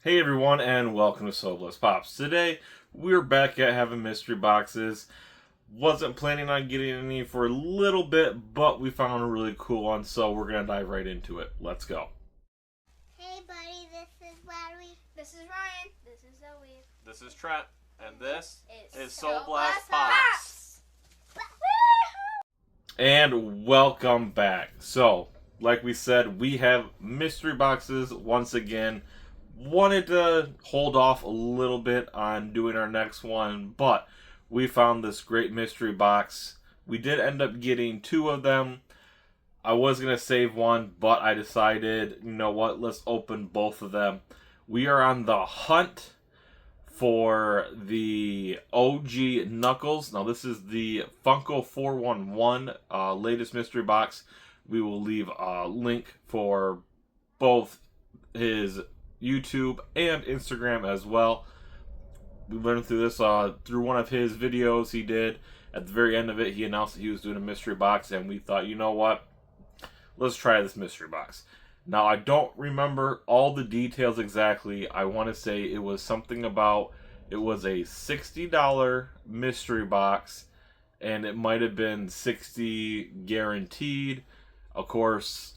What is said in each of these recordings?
Hey everyone, and welcome to Soulless Pops. Today, we're back at having mystery boxes. Wasn't planning on getting any for a little bit, but we found a really cool one, so we're going to dive right into it. Let's go. Hey buddy, this is Larry. This is Ryan. This is Zoe. This is Trent, and this is Soul Soulless Blast Pops. And welcome back. So, like we said, we have mystery boxes once again. Wanted to hold off a little bit on doing our next one, but we found this great mystery box. We did end up getting two of them. I was going to save one, but I decided, you know what, let's open both of them. We are on the hunt for the OG Knuckles. Now, this is the Funko411 latest mystery box. We will leave a link for both his YouTube and Instagram as well. We learned through this through one of his videos he did. At the very end of it, he announced that he was doing a mystery box, and we thought, you know what, let's try this mystery box. Now, I don't remember all the details exactly. I want to say it was something about, it was a $60 mystery box, and it might have been $60 guaranteed. Of course,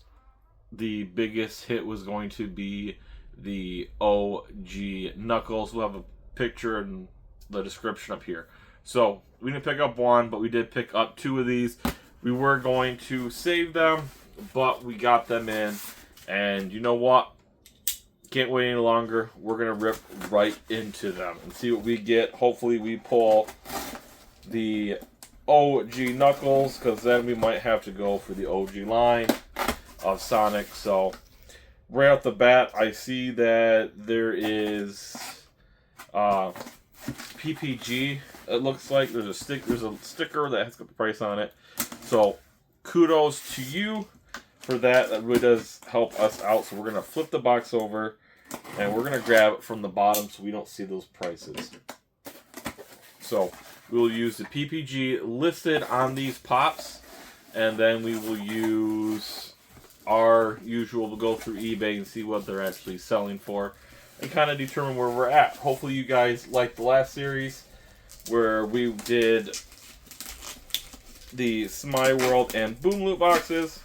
the biggest hit was going to be the OG Knuckles. We'll have a picture in the description up here. So, we didn't pick up one, but we did pick up two of these. We were going to save them, but we got them in. And you know what? Can't wait any longer. We're going to rip right into them and see what we get. Hopefully we pull the OG Knuckles, because then we might have to go for the OG line of Sonic. So, right off the bat, I see that there is PPG. It looks like there's a sticker that has got the price on it. So kudos to you for that. That really does help us out. So we're gonna flip the box over and we're gonna grab it from the bottom so we don't see those prices. So we will use the PPG listed on these pops, and then we will use our usual, we'll go through eBay and see what they're actually selling for and kind of determine where we're at. Hopefully you guys liked the last series where we did the Smile World and Boom Loot boxes.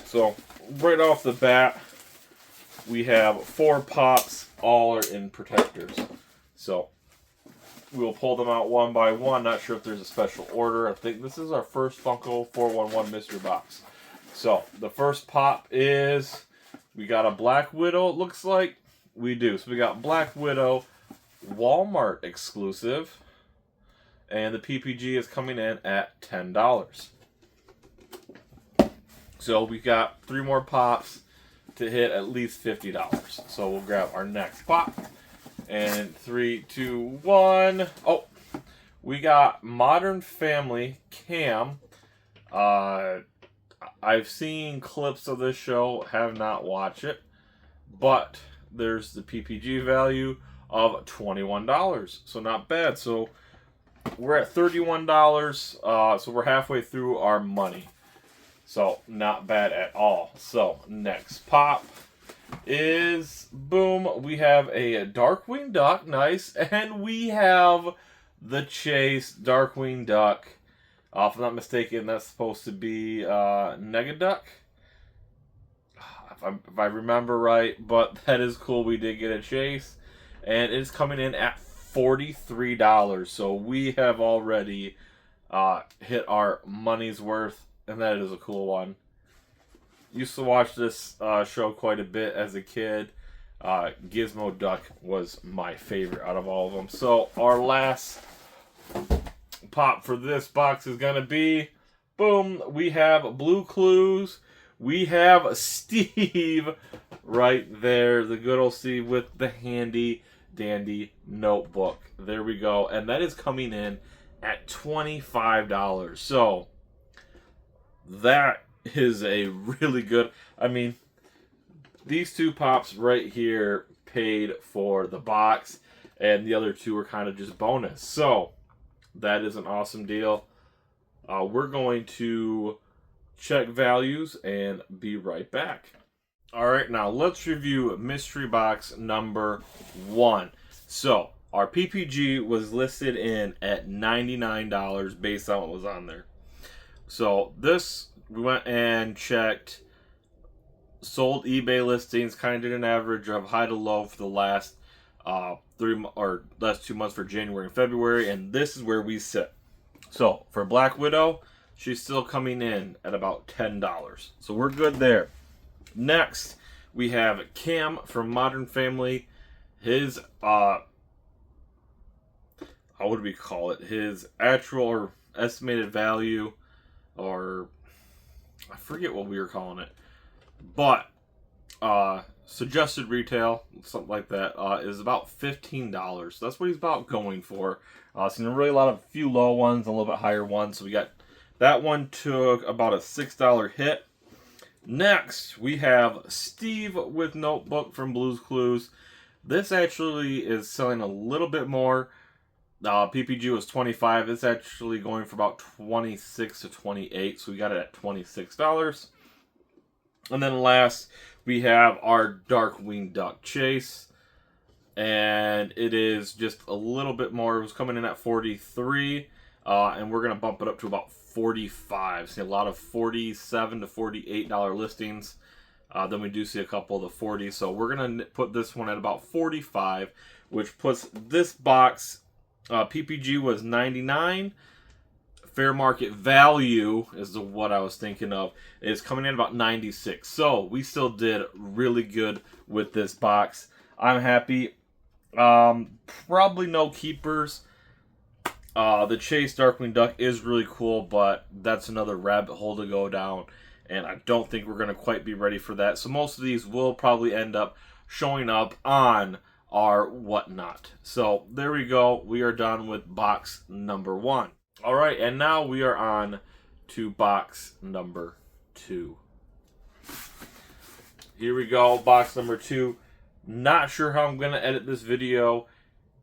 So right off the bat, we have 4 pops, all are in protectors. So we'll pull them out one by one. Not sure if there's a special order. I think this is our first Funko 411 mystery box. So the first pop is, we got a Black Widow, it looks like. We do. So we got Black Widow, Walmart exclusive. And the PPG is coming in at $10. So we got 3 more pops to hit at least $50. So we'll grab our next pop. And 3, 2, 1. Oh, we got Modern Family Cam. I've seen clips of this show, have not watched it, but there's the PPG value of $21. So not bad. So we're at $31. So we're halfway through our money. So not bad at all. So next pop is, boom, we have a Darkwing Duck, nice, and we have the Chase Darkwing Duck. If I'm not mistaken, that's supposed to be Negaduck, if I remember right, but that is cool. We did get a Chase, and it's coming in at $43, so we have already hit our money's worth, and that is a cool one. Used to watch this show quite a bit as a kid. Gizmo Duck was my favorite out of all of them. So our last pop for this box is going to be, boom, we have Blue Clues. We have Steve right there. The good old Steve with the handy dandy notebook. There we go. And that is coming in at $25. So that is a really good, I mean, these 2 pops right here paid for the box, and the other 2 are kind of just bonus. So that is an awesome deal. We're going to check values and be right back. Alright, now let's review mystery box number 1. So, our PPG was listed in at $99 based on what was on there. So, this, we went and checked sold eBay listings, kind of did an average of high to low for the last 2 months for January and February, and this is where we sit. So, for Black Widow, she's still coming in at about $10. So, we're good there. Next, we have Cam from Modern Family. His, what do we call it? His actual or estimated value, or I forget what we were calling it. But, suggested retail, something like that, is about $15. So that's what he's about going for. Seen really a lot of few low ones, and a little bit higher ones. So we got, that one took about a $6 hit. Next, we have Steve with Notebook from Blue's Clues. This actually is selling a little bit more. PPG was $25. It's actually going for about $26 to $28. So we got it at $26. And then last, we have our Darkwing Duck Chase. And it is just a little bit more. It was coming in at $43. And we're going to bump it up to about $45. See a lot of $47 to $48 listings. Then we do see a couple of the 40. So we're going to put this one at about $45, which puts this box, PPG was $99. Fair market value is what I was thinking of, is coming in about $96. So we still did really good with this box. I'm happy. Probably no keepers. The Chase Darkwing Duck is really cool, but that's another rabbit hole to go down, and I don't think we're going to quite be ready for that. So most of these will probably end up showing up on our whatnot. So there we go. We are done with box number 1. All right, and now we are on to box number 2. Here we go, box number 2. Not sure how I'm going to edit this video.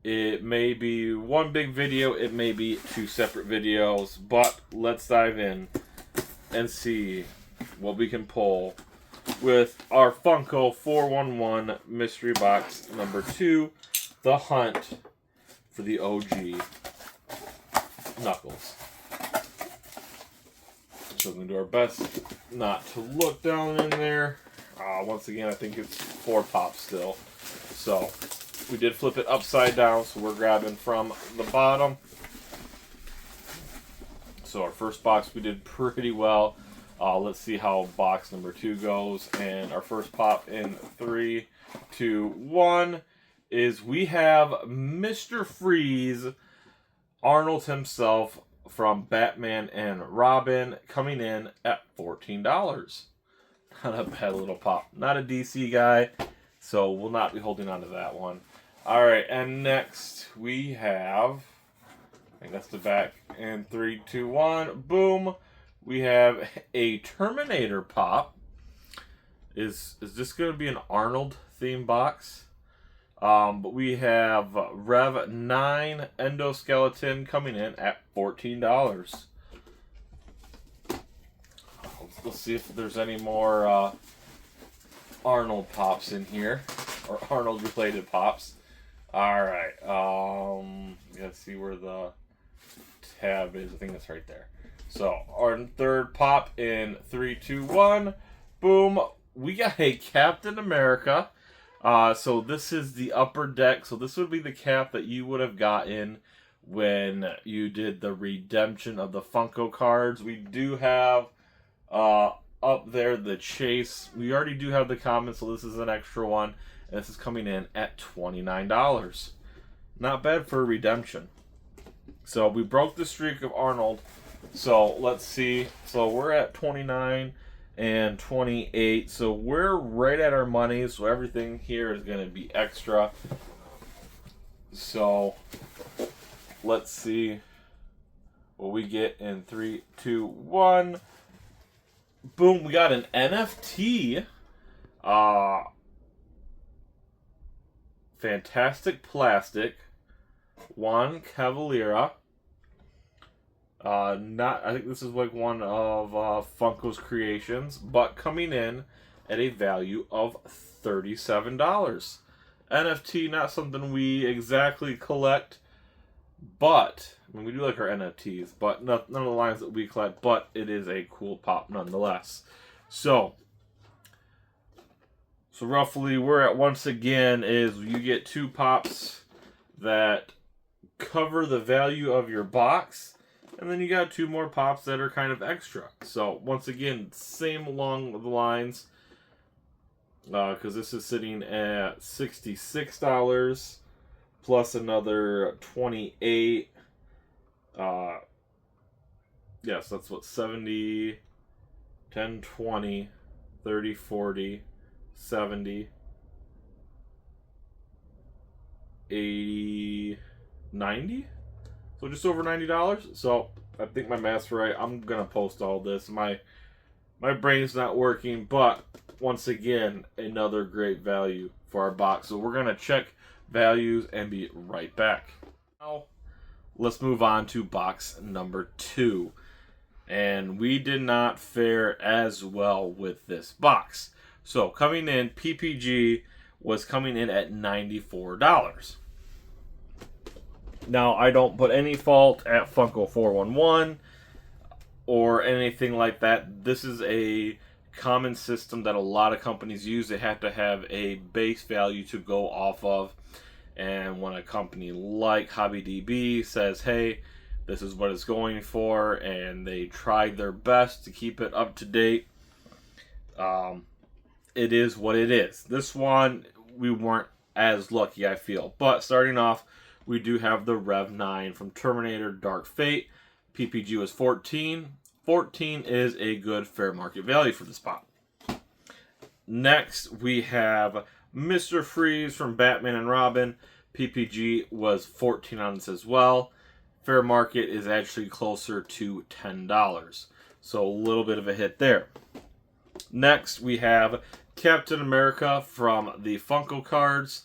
It may be one big video, it may be 2 separate videos, but let's dive in and see what we can pull with our Funko411 mystery box number 2, The Hunt for the OG Knuckles. So we're going to do our best not to look down in there. Once again, I think it's 4 pops still. So we did flip it upside down, so we're grabbing from the bottom. So our first box we did pretty well. Let's see how box number 2 goes. And our first pop in 3, 2, 1 is we have Mr. Freeze, Arnold himself from Batman and Robin, coming in at $14. Not a bad little pop. Not a DC guy, so we'll not be holding on to that one. Alright, and next we have, I think that's the back, in 3, 2, 1, boom, we have a Terminator pop. Is this going to be an Arnold theme box? But we have Rev 9 Endoskeleton coming in at $14. Let's see if there's any more Arnold pops in here, or Arnold related pops. Alright, let's see where the tab is. I think that's right there. So, our third pop in 3, 2, 1. Boom. We got a Captain America. So this is the upper deck. So this would be the cap that you would have gotten when you did the redemption of the Funko cards. We do have up there the Chase. We already do have the common, so this is an extra one. And this is coming in at $29. Not bad for a redemption. So we broke the streak of Arnold. So let's see. So we're at 29 and 28. So we're right at our money. So everything here is going to be extra. So let's see what we get in 3, 2, 1. Boom, we got an NFT. Fantastic Plastic. Juan Cavalera. I think this is like one of Funko's creations, but coming in at a value of $37. NFT, not something we exactly collect, but I mean, we do like our NFTs, but none of the lines that we collect, but it is a cool pop nonetheless. So roughly we're at, once again, is you get 2 pops that cover the value of your box, and then you got 2 more pops that are kind of extra. So once again, same along the lines, because this is sitting at $66 plus another 28. Yes, that's what, 70, 10, 20, 30, 40, 70, 80, 90. So just over $90. So I think my math's right. I'm gonna post all this. My brain's not working, but once again, another great value for our box. So we're gonna check values and be right back. Now let's move on to box number 2. And we did not fare as well with this box. So coming in, PPG was coming in at $94. Now, I don't put any fault at Funko411 or anything like that. This is a common system that a lot of companies use. They have to have a base value to go off of. And when a company like HobbyDB says, hey, this is what it's going for, and they tried their best to keep it up to date, it is what it is. This one, we weren't as lucky, I feel. But starting off, we do have the Rev 9 from Terminator Dark Fate. PPG was 14. 14 is a good fair market value for this pop. Next, we have Mr. Freeze from Batman and Robin. PPG was 14 on this as well. Fair market is actually closer to $10. So a little bit of a hit there. Next, we have Captain America from the Funko cards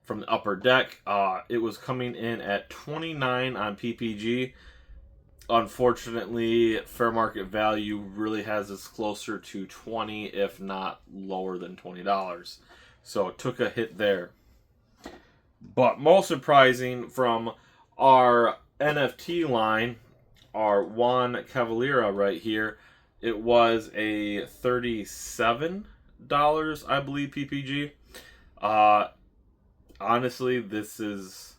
from the Upper Deck. It was coming in at 29 on PPG. Unfortunately, fair market value really has this closer to 20, if not lower than $20. So it took a hit there. But most surprising, from our NFT line, our Juan Cavalera right here, it was a $37, I believe, PPG. Honestly, this is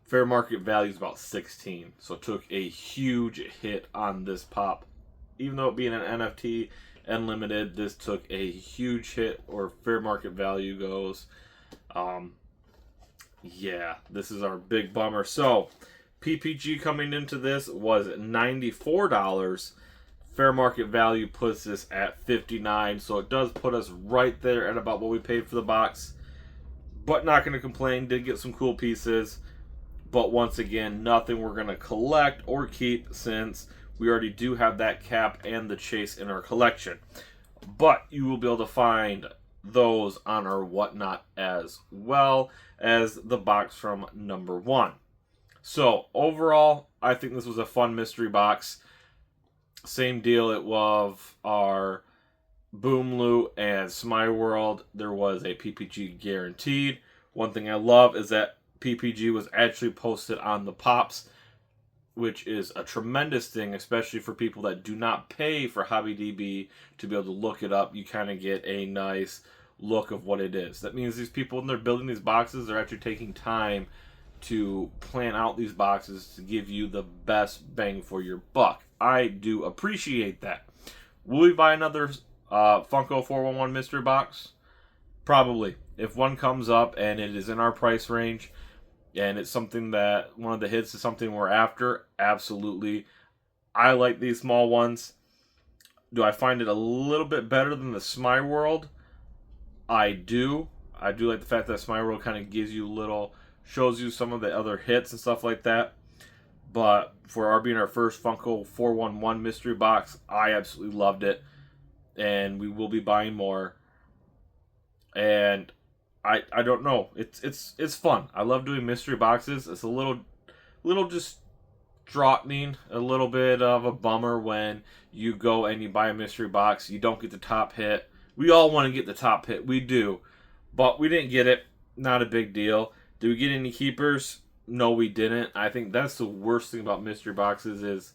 fair market value is about 16, so it took a huge hit on this pop. Even though it being an NFT and limited, this took a huge hit, or fair market value goes. Yeah, this is our big bummer. So PPG coming into this was $94. Fair market value puts this at $59, so it does put us right there at about what we paid for the box. But not going to complain. Did get some cool pieces. But once again, nothing we're going to collect or keep, since we already do have that cap and the chase in our collection. But you will be able to find those on our whatnot, as well as the box from number 1. So overall, I think this was a fun mystery box. Same deal, it was our Boom Loot and Smile World. There was a PPG guaranteed. One thing I love is that PPG was actually posted on the pops, which is a tremendous thing, especially for people that do not pay for HobbyDB to be able to look it up. You kind of get a nice look of what it is. That means these people, when they're building these boxes, they're actually taking time to plan out these boxes to give you the best bang for your buck. I do appreciate that. Will we buy another Funko411 mystery box? Probably. If one comes up and it is in our price range, and it's something that one of the hits is something we're after, absolutely. I like these small ones. Do I find it a little bit better than the Smile World? I do. I do like the fact that Smile World kind of gives you shows you some of the other hits and stuff like that. But for our being our first Funko411 mystery box, I absolutely loved it. And we will be buying more. And I don't know. It's fun. I love doing mystery boxes. It's a little just draughting, a little bit of a bummer when you go and you buy a mystery box, you don't get the top hit. We all want to get the top hit. We do. But we didn't get it. Not a big deal. Did we get any keepers? No, we didn't. I think that's the worst thing about mystery boxes is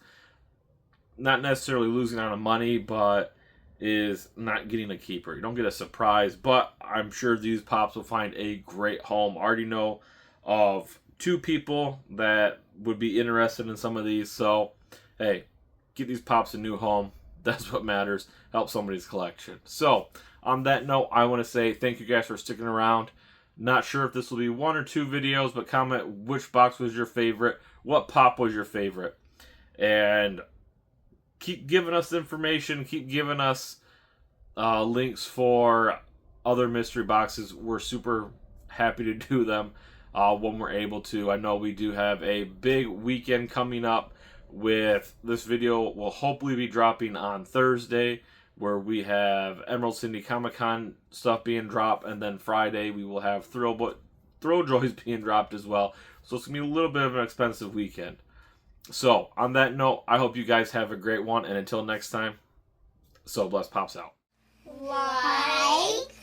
not necessarily losing out on money, but is not getting a keeper. You don't get a surprise, but I'm sure these pops will find a great home. I already know of 2 people that would be interested in some of these, so hey, get these pops a new home. That's what matters. Help somebody's collection. So, on that note, I want to say thank you guys for sticking around. Not sure if this will be 1 or 2 videos, but comment which box was your favorite, what pop was your favorite, and keep giving us information, keep giving us links for other mystery boxes. We're super happy to do them when we're able to. I know we do have a big weekend coming up with this video will hopefully be dropping on Thursday, where we have Emerald City Comic Con stuff being dropped, and then Friday we will have Thrill Joys being dropped as well. So it's going to be a little bit of an expensive weekend. So, on that note, I hope you guys have a great one, and until next time, So Blessed Pops out. Like,